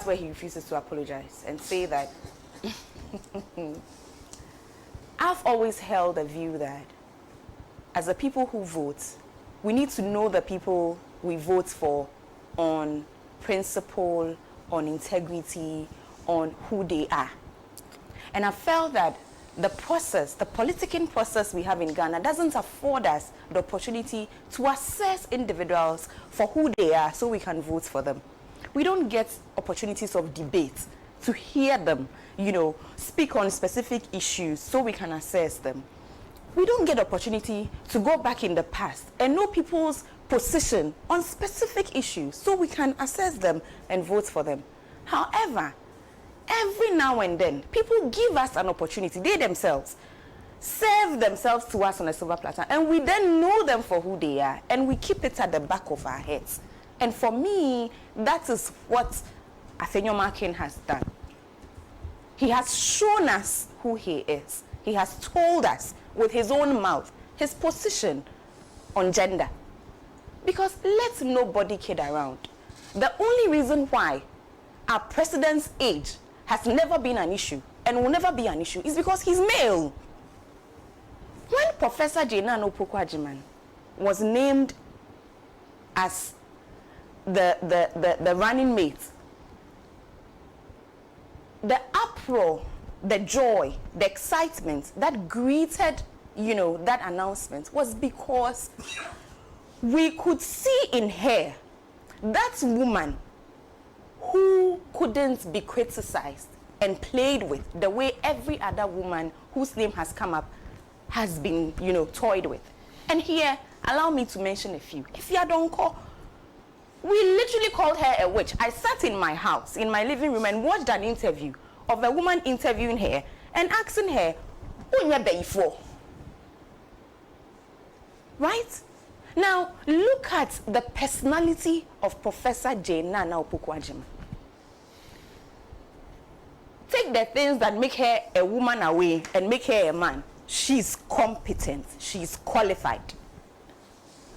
where he refuses to apologize and say that I've always held a view that as the people who vote, we need to know the people we vote for on principle, on integrity, on who they are. And I felt that the process, the politicking process we have in Ghana doesn't afford us the opportunity to assess individuals for who they are so we can vote for them. We don't get opportunities of debate to hear them, speak on specific issues so we can assess them. We don't get opportunity to go back in the past and know people's position on specific issues so we can assess them and vote for them. However, every now and then, people give us an opportunity, they themselves serve themselves to us on a silver platter, and we then know them for who they are, and we keep it at the back of our heads. And for me, that is what Agyemang has done. He has shown us who he is. He has told us with his own mouth his position on gender. Because let nobody kid around. The only reason why our president's age has never been an issue and will never be an issue is because he's male. When Professor Naana Opoku was named as the running mate, the uproar, the joy, the excitement that greeted, that announcement was because we could see in her that woman who couldn't be criticized and played with the way every other woman whose name has come up has been, toyed with. And here, allow me to mention a few. If you don't call, we literally called her a witch. I sat in my house, in my living room, and watched an interview of a woman interviewing her and asking her, "Unya beifo?" Right? Now, look at the personality of Professor Naana Opoku. Take the things that make her a woman away and make her a man. She's competent. She's qualified.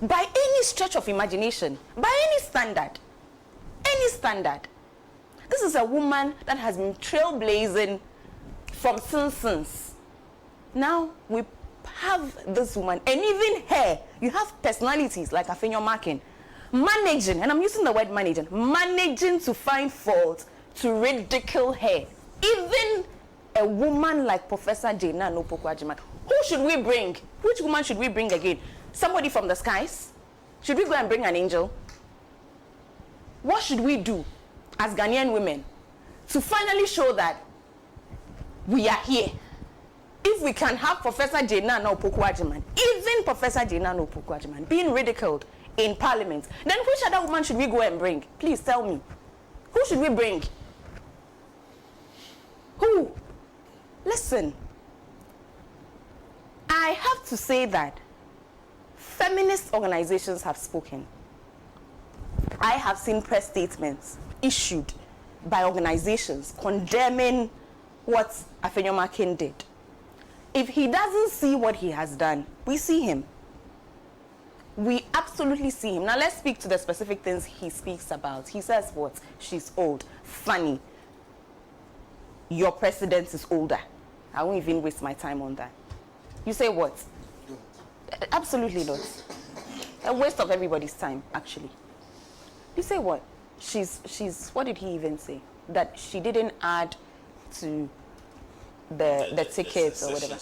By any stretch of imagination, by any standard. This is a woman that has been trailblazing from since. Now we have this woman, and even her, you have personalities like Agyemang, managing, and I'm using the word managing to find fault, to ridicule her. Even a woman like Professor Naana Opoku. Who should we bring? Which woman should we bring again? Somebody from the skies? Should we go and bring an angel? What should we do as Ghanaian women to finally show that we are here? If we can have Professor Naana Opoku, even Professor Naana Opoku being ridiculed in Parliament, then which other woman should we go and bring? Please tell me. Who should we bring? Who? Listen, I have to say that feminist organizations have spoken. I have seen press statements issued by organizations condemning what Agyemang did. If he doesn't see what he has done, we see him. We absolutely see him. Now let's speak to the specific things he speaks about. He says what? She's old. Funny. Your president is older. I won't even waste my time on that. You say what? Absolutely not. A waste of everybody's time, actually. You say what? She's what did he even say? That she didn't add to the tickets or whatever.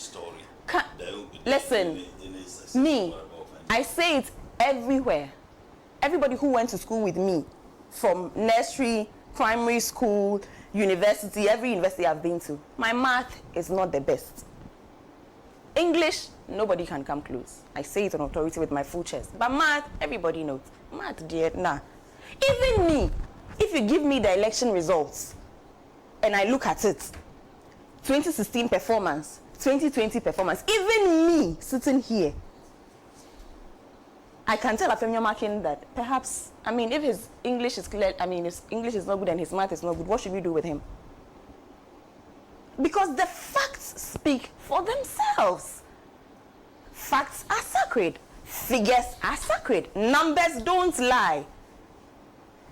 Listen, me, I say it everywhere. Everybody who went to school with me, from nursery, primary school, university, every university I've been to, my math is not the best. English, nobody can come close. I say it on authority with my full chest. But math, everybody knows. Math, dear, nah. Even me, if you give me the election results and I look at it, 2016 performance, 2020 performance, even me sitting here, I can tell Agyemang that perhaps, if his English is clear, his English is not good and his math is not good, what should we do with him? Because the facts speak for themselves. Facts are sacred. Figures are sacred. Numbers don't lie.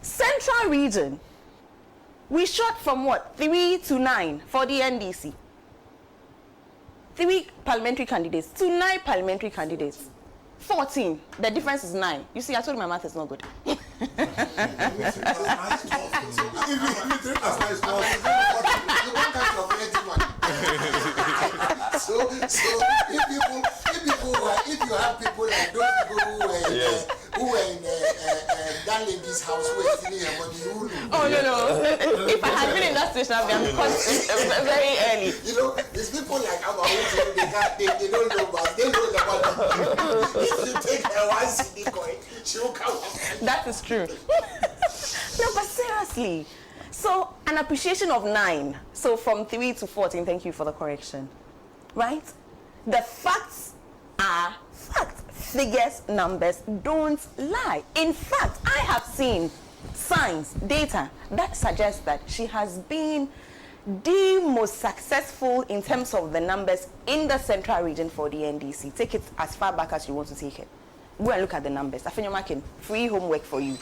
Central region, We shot from what? 3 to 9 for the NDC. 3 parliamentary candidates to 9 parliamentary candidates. 14. The difference is 9. You see, I told you my math is not good. So if you have people like those people who were in that lady's house who were stealing her money, you know. Oh no. If I had been in that situation, I'd be very early. You know, there's people like Abba they don't know about, they know about. If you take her one CD coin, she will come. That is true. No, but seriously. So an appreciation of 9. So from 3 to 14. Thank you for the correction. Right? The facts are facts. Figures, numbers don't lie. In fact, I have seen signs, data that suggests that she has been the most successful in terms of the numbers in the central region for the NDC. Take it as far back as you want to take it. Go and look at the numbers. Agyemang, free homework for you.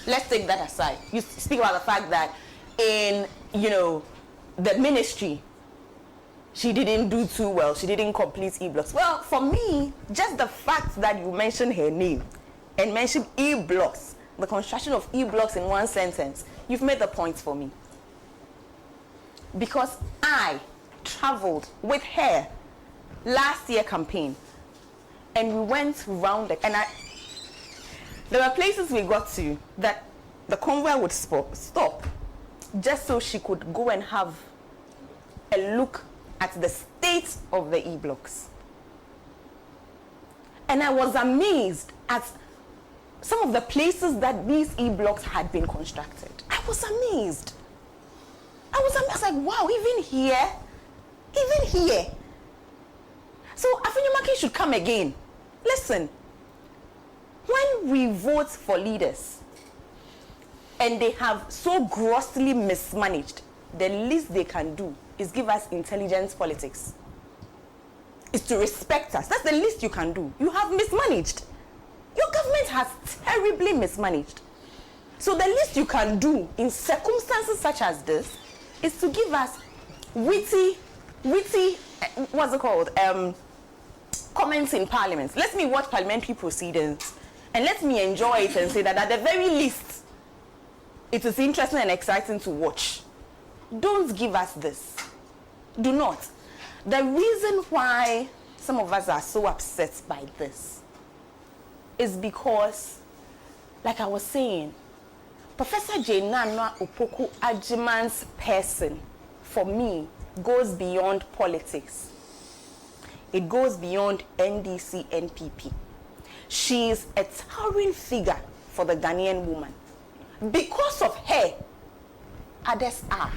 Let's take that aside. You speak about the fact that in, the ministry, she didn't do too well. She didn't complete E-blocks. Well, for me, just the fact that you mentioned her name and mentioned E-blocks, the construction of E-blocks in one sentence, you've made the point for me. Because I traveled with her last year campaign and we went round it. And there were places we got to that the convoy would stop just so she could go and have a look at the state of the E-blocks. And I was amazed at some of the places that these E-blocks had been constructed. I was amazed. I was like, wow, even here. So Agyemang should come again. Listen, when we vote for leaders and they have so grossly mismanaged, the least they can do is give us intelligence politics. Is to respect us. That's the least you can do. You have mismanaged. Your government has terribly mismanaged. So the least you can do in circumstances such as this is to give us witty, what's it called? Comments in parliament. Let me watch parliamentary proceedings and let me enjoy it and say that at the very least, it is interesting and exciting to watch. Don't give us this. Do not. The reason why some of us are so upset by this is because, like I was saying, Professor Naana Opoku Agyemang's person, for me, goes beyond politics. It goes beyond NDC, NPP. She is a towering figure for the Ghanaian woman. Because of her, others are.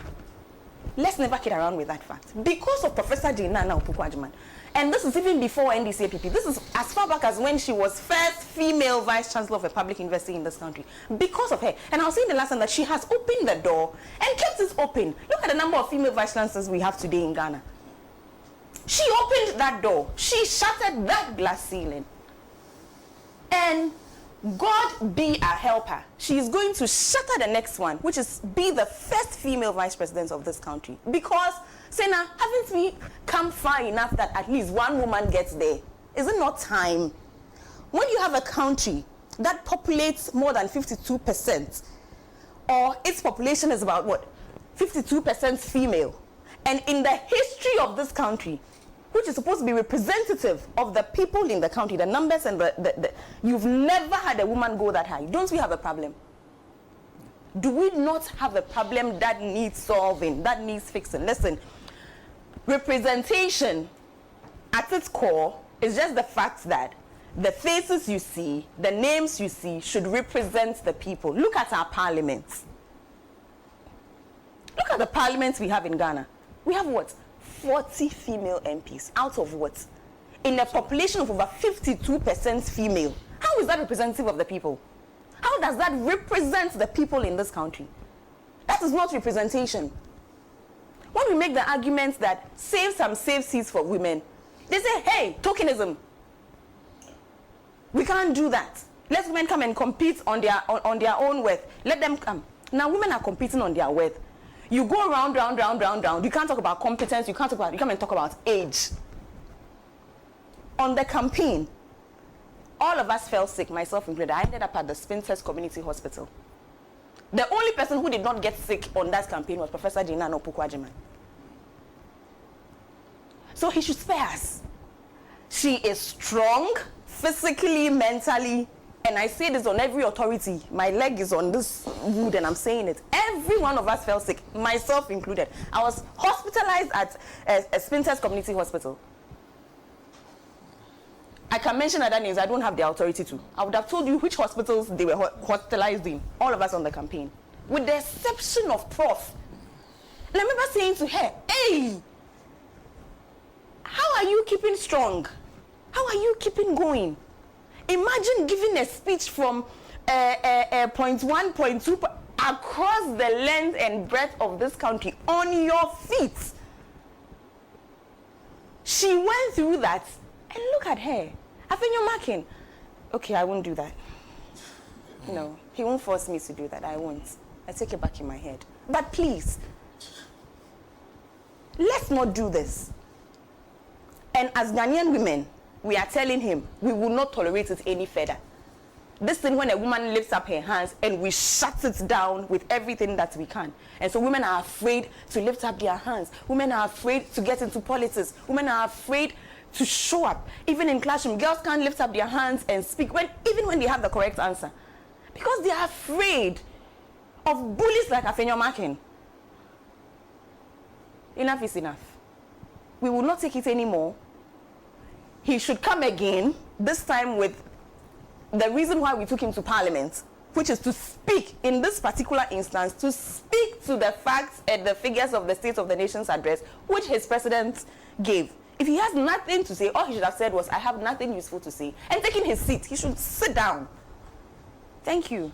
Let's never kid around with that fact. Because of Professor Naana Opoku Agyemang. And this is even before NDC, NPP. This is as far back as when she was first female vice chancellor of a public university in this country. Because of her. And I was saying the last time that she has opened the door and kept it open. Look at the number of female vice chancellors we have today in Ghana. She opened that door. She shattered that glass ceiling. And God be our helper. She is going to shatter the next one, which is be the first female vice president of this country. Because, Sena, haven't we come far enough that at least one woman gets there? Is it not time? When you have a country that populates more than 52%, or its population is about what? 52% female. And in the history of this country, which is supposed to be representative of the people in the country, the numbers and you've never had a woman go that high. Don't we have a problem? Do we not have a problem that needs solving, that needs fixing? Listen, representation at its core is just the fact that the faces you see, the names you see should represent the people. Look at our parliaments. Look at the parliaments we have in Ghana. We have what? 40 female MPs out of what? In a population of over 52% female. How is that representative of the people? How does that represent the people in this country? That is not representation. When we make the argument that save some safe seats for women, they say, hey, tokenism. We can't do that. Let women come and compete on their own worth. Let them come. Now women are competing on their worth. You go round. You can't talk about competence. You come and talk about age. On the campaign, all of us fell sick, myself included. I ended up at the Spintex Community Hospital. The only person who did not get sick on that campaign was Professor Naana Opoku Agyemang. So he should spare us. She is strong, physically, mentally, and I say this on every authority. My leg is on this wood and I'm saying it. Every one of us fell sick, myself included. I was hospitalized at a Spintex Community Hospital. I can mention other names, I don't have the authority to. I would have told you which hospitals they were hospitalized in, all of us on the campaign. With the exception of Prof. And I remember saying to her, hey, how are you keeping strong? How are you keeping going? Imagine giving a speech from point 1, point 2, across the length and breadth of this country on your feet. She went through that, and look at her. Agyemang, okay, I won't do that. No, he won't force me to do that. I won't. I take it back in my head. But please, let's not do this. And as Ghanaian women, we are telling him we will not tolerate it any further. This thing when a woman lifts up her hands and we shut it down with everything that we can. And so women are afraid to lift up their hands. Women are afraid to get into politics. Women are afraid to show up. Even in classroom, girls can't lift up their hands and speak even when they have the correct answer. Because they are afraid of bullies like Agyemang. Enough is enough. We will not take it anymore. He should come again, this time with the reason why we took him to Parliament, which is to speak, in this particular instance, to speak to the facts and the figures of the State of the Nation's address, which his president gave. If he has nothing to say, all he should have said was, I have nothing useful to say. And taking his seat, he should sit down. Thank you.